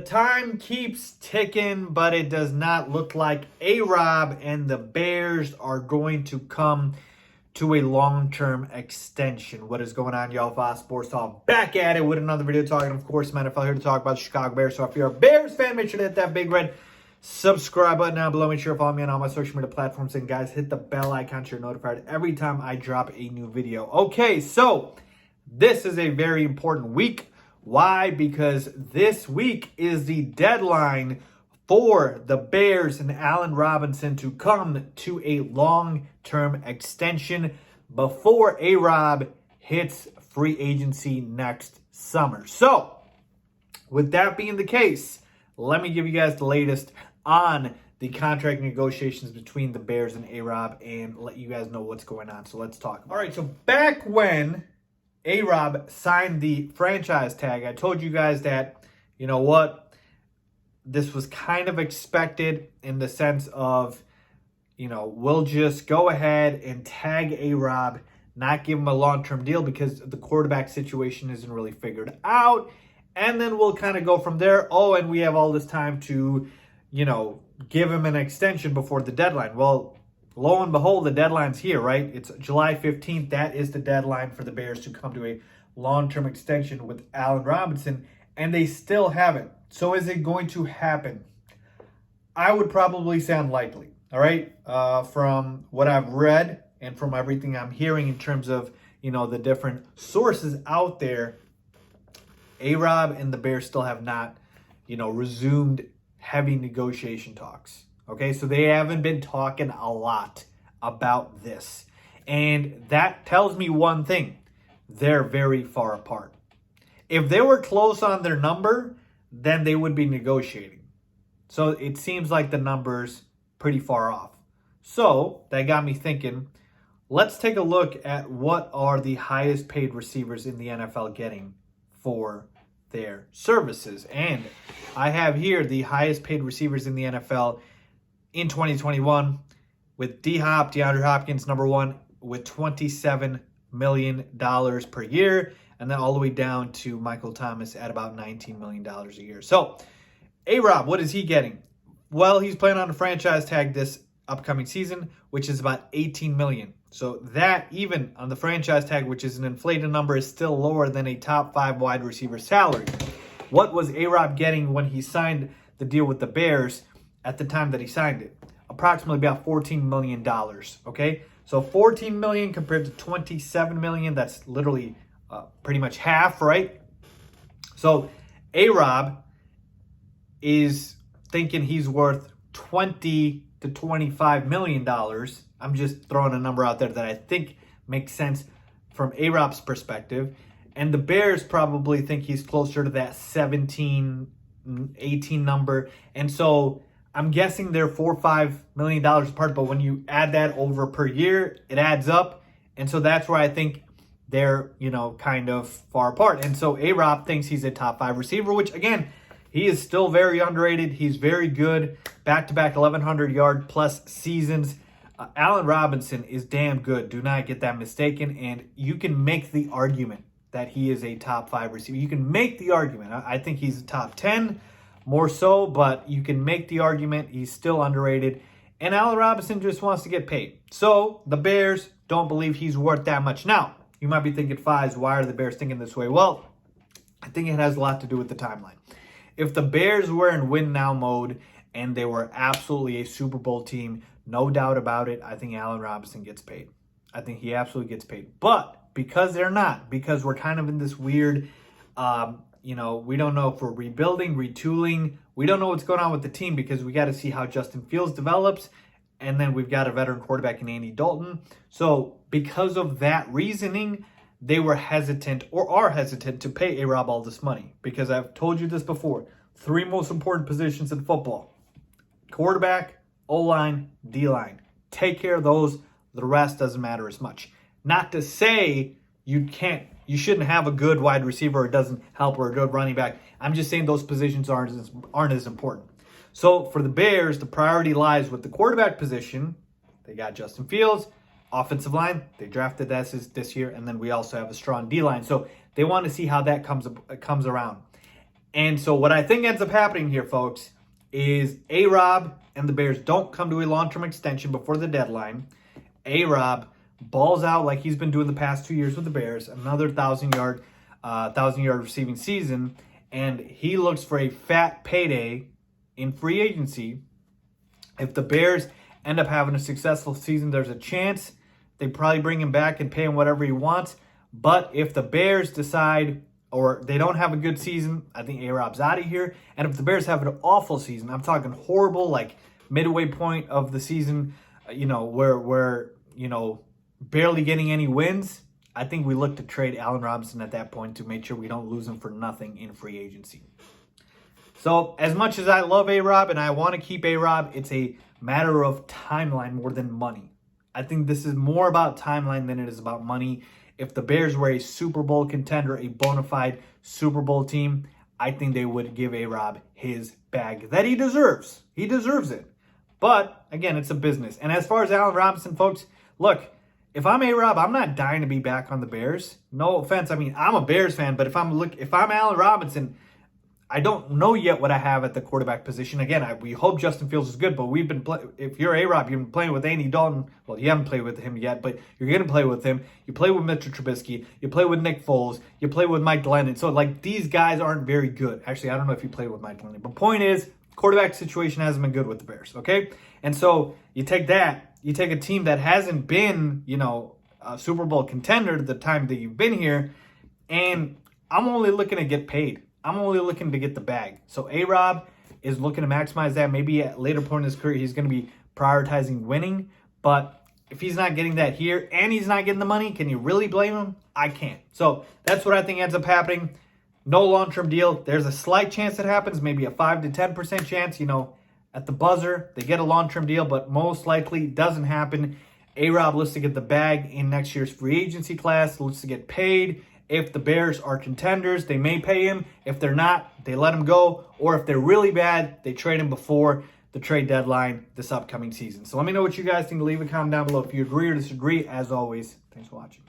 time keeps ticking, but it does not look like A-Rob and the Bears are going to come to a long-term extension. What is going on, y'all? Faiz Sports Talk back at it with another video talking, of course, NFL here to talk about the Chicago Bears. So if you're a Bears fan, make sure to hit that big red subscribe button down below. Make sure to follow me on all my social media platforms. And guys, hit the bell icon so you're notified every time I drop a new video. Okay, so this is a very important week. Why? Because this week is the deadline for the Bears and Allen Robinson to come to a long-term extension before A-Rob hits free agency next summer. So, with that being the case, let me give you guys the latest on the contract negotiations between the Bears and A-Rob and let you guys know what's going on. So let's talk. All right, so back when A-Rob signed the franchise tag, I told you guys that, you know what, this was kind of expected in the sense of, you know, we'll just go ahead and tag A-Rob, not give him a long-term deal because the quarterback situation isn't really figured out. And then we'll kind of go from there. Oh, and we have all this time to, you know, give him an extension before the deadline. Well, lo and behold, the deadline's here, right? It's July 15th. That is the deadline for the Bears to come to a long-term extension with Allen Robinson, and they still haven't. So is it going to happen? I would probably say unlikely, all right? From what I've read and from everything I'm hearing in terms of, you know, the different sources out there, A-Rob and the Bears still have not, you know, resumed heavy negotiation talks. Okay, so they haven't been talking a lot about this. And that tells me one thing. They're very far apart. If they were close on their number, then they would be negotiating. So it seems like the number's pretty far off. So that got me thinking, let's take a look at what are the highest paid receivers in the NFL getting for their services. And I have here the highest paid receivers in the NFL in 2021 with D-Hop, DeAndre Hopkins, number one, with $27 million per year. And then all the way down to Michael Thomas at about $19 million a year. So, A-Rob, what is he getting? Well, he's playing on a franchise tag this upcoming season, which is about $18 million. So that, even on the franchise tag, which is an inflated number, is still lower than a top 5 wide receiver salary. What was A-Rob getting when he signed the deal with the Bears at the time that he signed it? Approximately about $14 million, okay? So $14 million compared to $27 million, that's literally pretty much half, right? So A-Rob is thinking he's worth $20 to $25 million. I'm just throwing a number out there that I think makes sense from A-Rob's perspective. And the Bears probably think he's closer to that 17, 18 number. And so I'm guessing they're $4 or $5 million apart. But when you add that over per year, it adds up. And so that's where I think they're, you know, kind of far apart. And so A-Rob thinks he's a top 5 receiver, which, again, he is still very underrated. He's very good. Back-to-back 1,100-yard plus seasons. Allen Robinson is damn good. Do not get that mistaken. And you can make the argument that he is a top 5 receiver. You can make the argument. I think he's a top 10 more so, but you can make the argument he's still underrated. And Allen Robinson just wants to get paid. So the Bears don't believe he's worth that much. Now, you might be thinking, Faiz, why are the Bears thinking this way? Well, I think it has a lot to do with the timeline. If the Bears were in win-now mode and they were absolutely a Super Bowl team, no doubt about it, I think Allen Robinson gets paid. I think he absolutely gets paid. But because they're not, because we're kind of in this weird, you know, we don't know if we're rebuilding, retooling. We don't know what's going on with the team because we got to see how Justin Fields develops. And then we've got a veteran quarterback in Andy Dalton. So because of that reasoning, they were hesitant or are hesitant to pay A-Rob all this money. Because I've told you this before, 3 most important positions in football: quarterback, O-line, D-line. Take care of those. The rest doesn't matter as much. Not to say you shouldn't have a good wide receiver or it doesn't help, or a good running back. I'm just saying those positions aren't as important. So for the Bears, the priority lies with the quarterback position. They got Justin Fields. Offensive line, they drafted this year, and then we also have a strong D-line. So they want to see how that comes around. And so what I think ends up happening here, folks, is A-Rob and the Bears don't come to a long-term extension before the deadline. A-Rob balls out like he's been doing the past 2 years with the Bears, another 1,000-yard receiving season, and he looks for a fat payday in free agency. If the Bears end up having a successful season, there's a chance they probably bring him back and pay him whatever he wants. But if the Bears decide or they don't have a good season, I think A-Rob's out of here. And if the Bears have an awful season, I'm talking horrible, like midway point of the season, where barely getting any wins, I think we look to trade Allen Robinson at that point to make sure we don't lose him for nothing in free agency. So as much as I love A-Rob and I want to keep A-Rob, it's a matter of timeline more than money. I think this is more about timeline than it is about money. If the Bears were a Super Bowl contender, a bona fide Super Bowl team, I think they would give A-Rob his bag that he deserves. He deserves it. But, again, it's a business. And as far as Allen Robinson, folks, look, if I'm A-Rob, I'm not dying to be back on the Bears. No offense. I mean, I'm a Bears fan, but if I'm Allen Robinson, I don't know yet what I have at the quarterback position. Again, we hope Justin Fields is good, but if you're A-Rob, you've been playing with Andy Dalton. Well, you haven't played with him yet, but you're going to play with him. You play with Mr. Trubisky. You play with Nick Foles. You play with Mike Glennon. So, these guys aren't very good. Actually, I don't know if you played with Mike Glennon. But point is, quarterback situation hasn't been good with the Bears, okay? And so you take that. You take a team that hasn't been, a Super Bowl contender at the time that you've been here, and I'm only looking to get paid. I'm only looking to get the bag. So A-Rob is looking to maximize that. Maybe at a later point in his career, he's going to be prioritizing winning. But if he's not getting that here and he's not getting the money, can you really blame him? I can't. So that's what I think ends up happening. No long-term deal. There's a slight chance it happens, maybe a 5 to 10% chance, at the buzzer. They get a long-term deal, but most likely doesn't happen. A-Rob looks to get the bag in next year's free agency class, looks to get paid. If the Bears are contenders, they may pay him. If they're not, they let him go. Or if they're really bad, they trade him before the trade deadline this upcoming season. So let me know what you guys think. Leave a comment down below if you agree or disagree. As always, thanks for watching.